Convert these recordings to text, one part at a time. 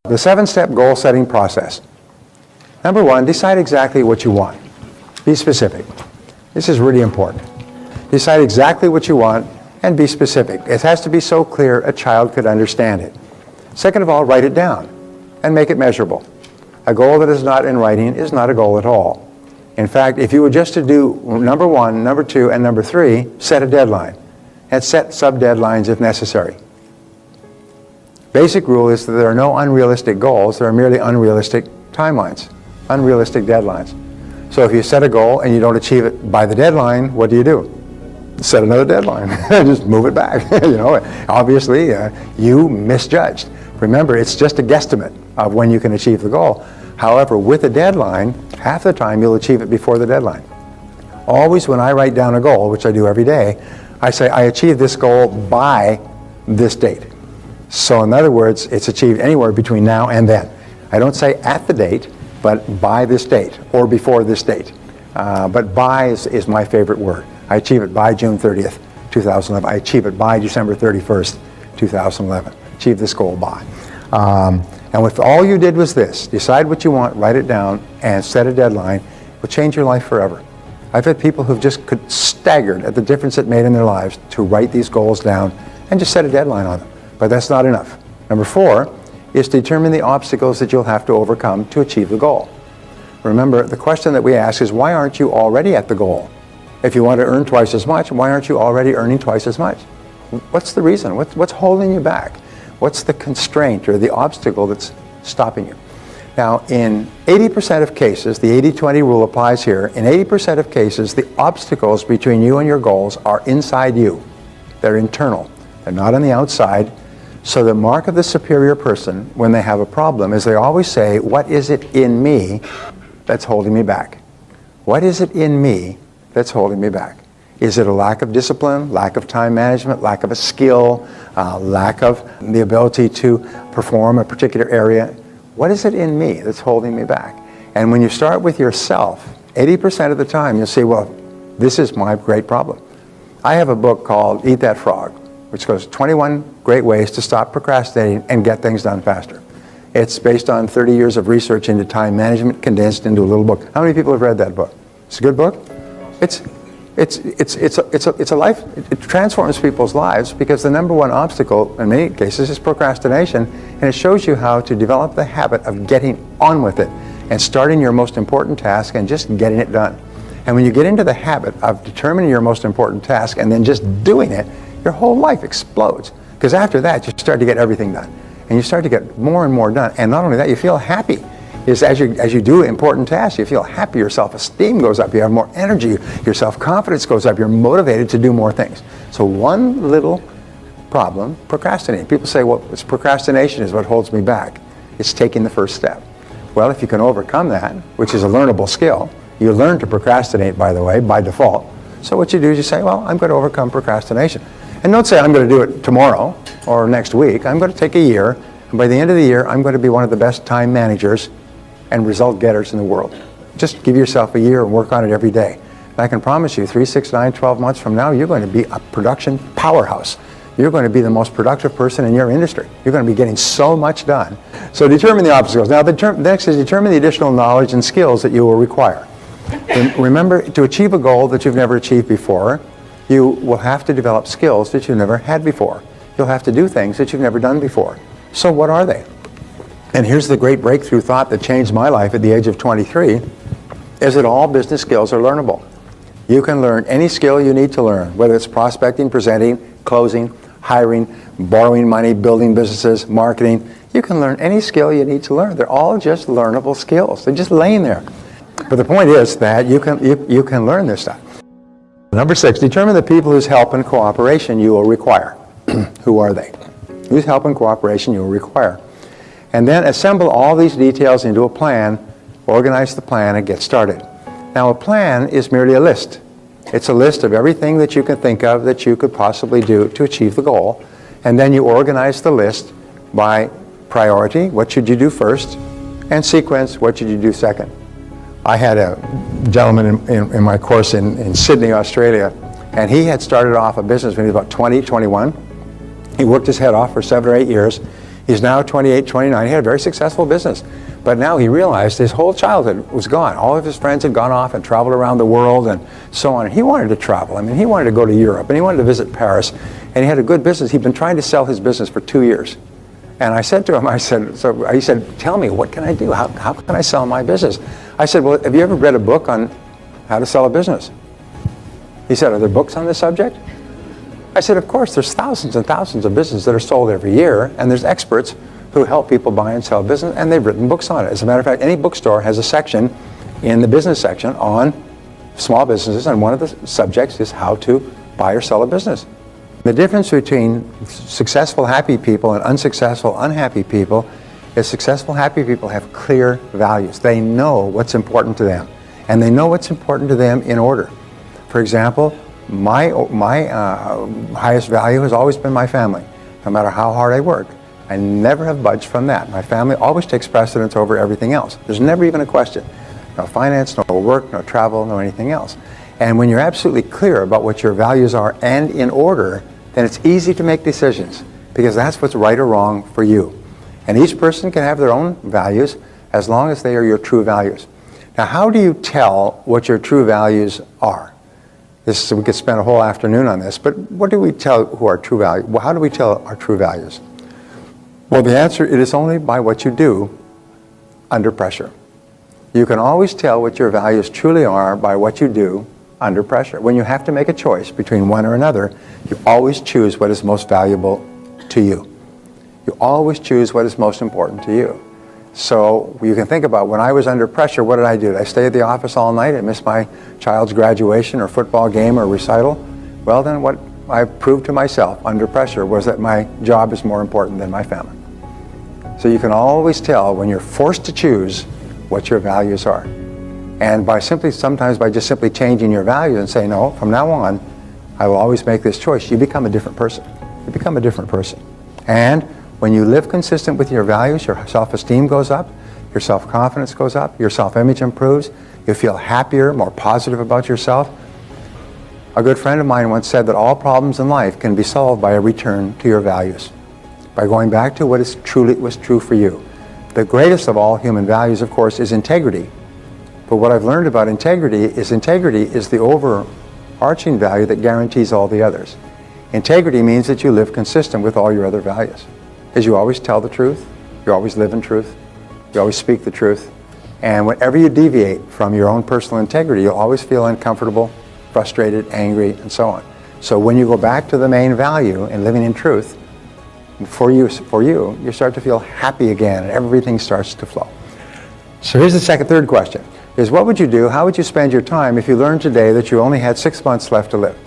The 7-step goal setting process. Number 1, decide exactly what you want. Be specific. This is really important. Decide exactly what you want and be specific. It has to be so clear a child could understand it. Second of all, write it down and make it measurable. A goal that is not in writing is not a goal at all. In fact, if you were just to do number 1, number 2, and number 3, set a deadline and set sub-deadlines if necessary. Basic rule is that there are no unrealistic goals, there are merely unrealistic timelines, unrealistic deadlines. So if you set a goal and you don't achieve it by the deadline, what do? Set another deadline. Just move it back. Obviously, you misjudged. Remember, it's just a guesstimate of when you can achieve the goal. However, with a deadline, half the time you'll achieve it before the deadline. Always when I write down a goal, which I do every day, I say I achieved this goal by this date. So in other words, it's achieved anywhere between now and then. I don't say at the date, but by this date or before this date. But by is my favorite word. I achieve it by June 30th, 2011. I achieve it by December 31st, 2011. Achieve this goal by. And if all you did was this, decide what you want, write it down, and set a deadline, it will change your life forever. I've had people who've just staggered at the difference it made in their lives to write these goals down and just set a deadline on them. But that's not enough. Number 4 is to determine the obstacles that you'll have to overcome to achieve the goal. Remember, the question that we ask is, why aren't you already at the goal? If you want to earn twice as much, why aren't you already earning twice as much? What's the reason? What's holding you back? What's the constraint or the obstacle that's stopping you? Now, in 80% of cases, the 80-20 rule applies here. In 80% of cases, the obstacles between you and your goals are inside you. They're internal. They're not on the outside. So the mark of the superior person when they have a problem is they always say, what is it in me that's holding me back? What is it in me that's holding me back? Is it a lack of discipline, lack of time management, lack of a skill, lack of the ability to perform a particular area? What is it in me that's holding me back? And when you start with yourself, 80% of the time you'll say, well, this is my great problem. I have a book called Eat That Frog, which goes 21 great ways to stop procrastinating and get things done faster. It's based on 30 years of research into time management condensed into a little book. How many people have read that book? It's a good book? It's a life. It transforms people's lives because the number one obstacle in many cases is procrastination, and it shows you how to develop the habit of getting on with it and starting your most important task and just getting it done. And when you get into the habit of determining your most important task and then just doing it, your whole life explodes. Because after that, you start to get everything done. And you start to get more and more done. And not only that, you feel happy. As you do important tasks, you feel happy, your self-esteem goes up, you have more energy, your self-confidence goes up, you're motivated to do more things. So one little problem, procrastinating. People say, well, it's procrastination is what holds me back. It's taking the first step. Well, if you can overcome that, which is a learnable skill, you learn to procrastinate, by the way, by default. So what you do is you say, well, I'm going to overcome procrastination. And don't say I'm going to do it tomorrow or next week. I'm going to take a year, and by the end of the year, I'm going to be one of the best time managers and result getters in the world. Just give yourself a year and work on it every day. And I can promise you, 3, 6, 9, 12 months from now, you're going to be a production powerhouse. You're going to be the most productive person in your industry. You're going to be getting so much done. So determine the obstacles. Now, the next is determine the additional knowledge and skills that you will require. Remember, to achieve a goal that you've never achieved before, you will have to develop skills that you've never had before. You'll have to do things that you've never done before. So what are they? And here's the great breakthrough thought that changed my life at the age of 23, is that all business skills are learnable. You can learn any skill you need to learn, whether it's prospecting, presenting, closing, hiring, borrowing money, building businesses, marketing. You can learn any skill you need to learn. They're all just learnable skills. They're just laying there. But the point is that you can learn this stuff. Number 6, determine the people whose help and cooperation you will require. Who are they? Whose help and cooperation you will require. And then assemble all these details into a plan, organize the plan, and get started. Now, a plan is merely a list. It's a list of everything that you can think of that you could possibly do to achieve the goal. And then you organize the list by priority, what should you do first, and sequence, what should you do second. I had a gentleman in my course in Sydney, Australia, and he had started off a business when he was about 20, 21. He worked his head off for 7 or 8 years. He's now 28, 29. He had a very successful business. But now he realized his whole childhood was gone. All of his friends had gone off and traveled around the world and so on. And he wanted to travel. I mean, he wanted to go to Europe and he wanted to visit Paris. And he had a good business. He'd been trying to sell his business for 2 years. And I said to him, he said, tell me, what can I do? How can I sell my business? I said, well, have you ever read a book on how to sell a business? He said, are there books on this subject? I said, of course, there's thousands and thousands of businesses that are sold every year, and there's experts who help people buy and sell business, and they've written books on it. As a matter of fact, any bookstore has a section in the business section on small businesses, and one of the subjects is how to buy or sell a business. The difference between successful, happy people and unsuccessful, unhappy people is successful, happy people have clear values. They know what's important to them, and they know what's important to them in order. For example, my highest value has always been my family, no matter how hard I work. I never have budged from that. My family always takes precedence over everything else. There's never even a question. No finance, no work, no travel, no anything else. And when you're absolutely clear about what your values are and in order, then it's easy to make decisions because that's what's right or wrong for you. And each person can have their own values as long as they are your true values. Now, how do you tell what your true values are? We could spend a whole afternoon on this, but what do we tell who are true values? Well, how do we tell our true values? Well, the answer, it is only by what you do under pressure. You can always tell what your values truly are by what you do under pressure. When you have to make a choice between one or another, you always choose what is most valuable to you. You always choose what is most important to you. So you can think about when I was under pressure, what did I do? Did I stay at the office all night and miss my child's graduation or football game or recital? Well, then what I proved to myself under pressure was that my job is more important than my family. So you can always tell when you're forced to choose what your values are. And sometimes by just simply changing your values and saying, no, from now on, I will always make this choice, you become a different person. You become a different person. And when you live consistent with your values, your self-esteem goes up, your self-confidence goes up, your self-image improves, you feel happier, more positive about yourself. A good friend of mine once said that all problems in life can be solved by a return to your values, by going back to what was true for you. The greatest of all human values, of course, is integrity. But what I've learned about integrity is the overarching value that guarantees all the others. Integrity means that you live consistent with all your other values. Is you always tell the truth, you always live in truth, you always speak the truth, and whenever you deviate from your own personal integrity, you'll always feel uncomfortable, frustrated, angry, and so on. So when you go back to the main value in living in truth, for you, you start to feel happy again, and everything starts to flow. So here's the third question, is what would you do, how would you spend your time if you learned today that you only had 6 months left to live?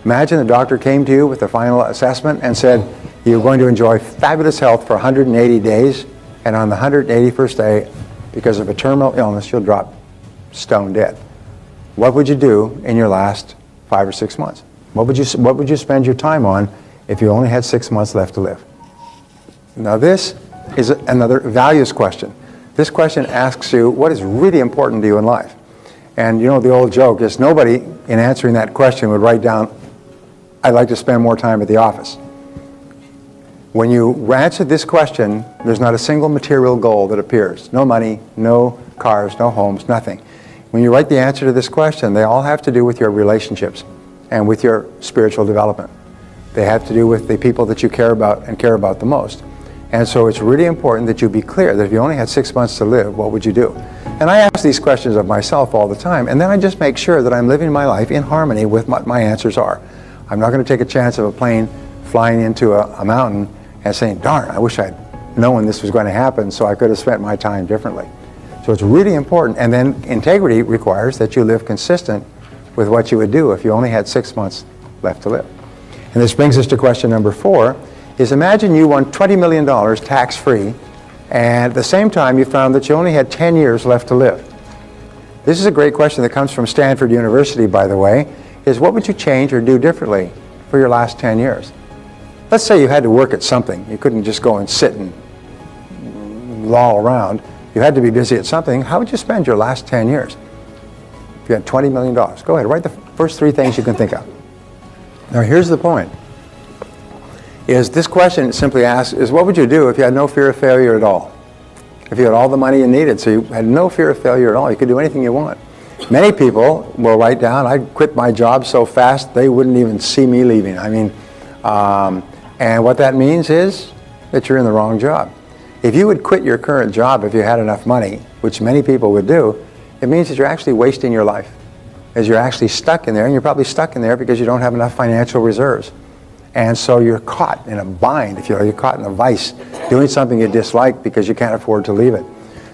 Imagine the doctor came to you with the final assessment and said, you're going to enjoy fabulous health for 180 days, and on the 181st day, because of a terminal illness, you'll drop stone dead. What would you do in your last 5 or 6 months? What would you spend your time on if you only had 6 months left to live? Now this is another values question. This question asks you what is really important to you in life. And you know the old joke is nobody in answering that question would write down, I'd like to spend more time at the office. When you answer this question, there's not a single material goal that appears. No money, no cars, no homes, nothing. When you write the answer to this question, they all have to do with your relationships and with your spiritual development. They have to do with the people that you care about and care about the most. And so it's really important that you be clear that if you only had 6 months to live, what would you do? And I ask these questions of myself all the time, and then I just make sure that I'm living my life in harmony with what my answers are. I'm not going to take a chance of a plane flying into a mountain and saying, darn, I wish I'd known this was going to happen so I could have spent my time differently. So it's really important. And then integrity requires that you live consistent with what you would do if you only had 6 months left to live. And this brings us to question number 4, is imagine you won $20 million tax-free, and at the same time you found that you only had 10 years left to live. This is a great question that comes from Stanford University, by the way, is what would you change or do differently for your last 10 years? Let's say you had to work at something. You couldn't just go and sit and loll around. You had to be busy at something. How would you spend your last 10 years? If you had $20 million. Go ahead, write the first 3 things you can think of. Now here's the point. is this question simply asks is what would you do if you had no fear of failure at all? If you had all the money you needed, so you had no fear of failure at all, you could do anything you want. Many people will write down, I'd quit my job so fast they wouldn't even see me leaving. I mean, and what that means is that you're in the wrong job. If you would quit your current job if you had enough money, which many people would do, it means that you're actually wasting your life, as you're actually stuck in there, and you're probably stuck in there because you don't have enough financial reserves. And so you're caught in a bind, if you're caught in a vice, doing something you dislike because you can't afford to leave it.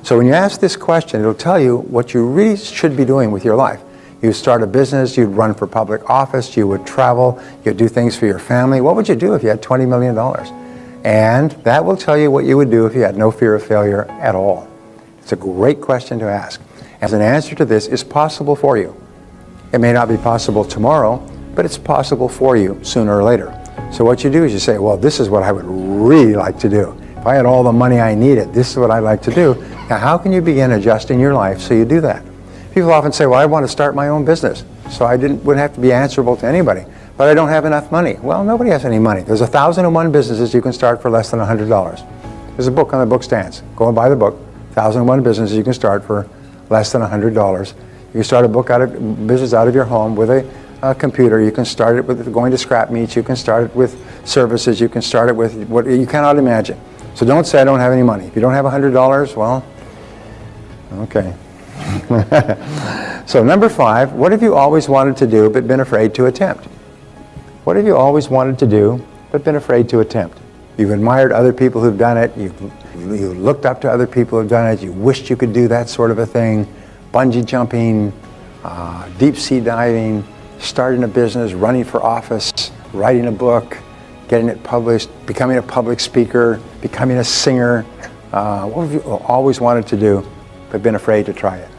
So when you ask this question, it'll tell you what you really should be doing with your life. You'd start a business, you'd run for public office, you would travel, you'd do things for your family. What would you do if you had $20 million? And that will tell you what you would do if you had no fear of failure at all. It's a great question to ask. As an answer to this is possible for you. It may not be possible tomorrow, but it's possible for you sooner or later. So what you do is you say, well, this is what I would really like to do. If I had all the money I needed, this is what I'd like to do. Now, how can you begin adjusting your life so you do that? People often say, well, I want to start my own business, so I wouldn't have to be answerable to anybody, but I don't have enough money. Well, nobody has any money. There's 1,001 businesses you can start for less than $100. There's a book on the book stands. Go and buy the book. 1,001 businesses you can start for less than $100. You can start a business out of your home with a computer. You can start it with going to scrap meets. You can start it with services. You can start it with what you cannot imagine. So don't say I don't have any money. If you don't have $100, well, okay. So number 5, what have you always wanted to do but been afraid to attempt? What have you always wanted to do but been afraid to attempt? You've admired other people who've done it. You've looked up to other people who've done it. You wished you could do that sort of a thing. Bungee jumping, deep sea diving, starting a business, running for office, writing a book, getting it published, becoming a public speaker, becoming a singer. What have you always wanted to do but been afraid to try it?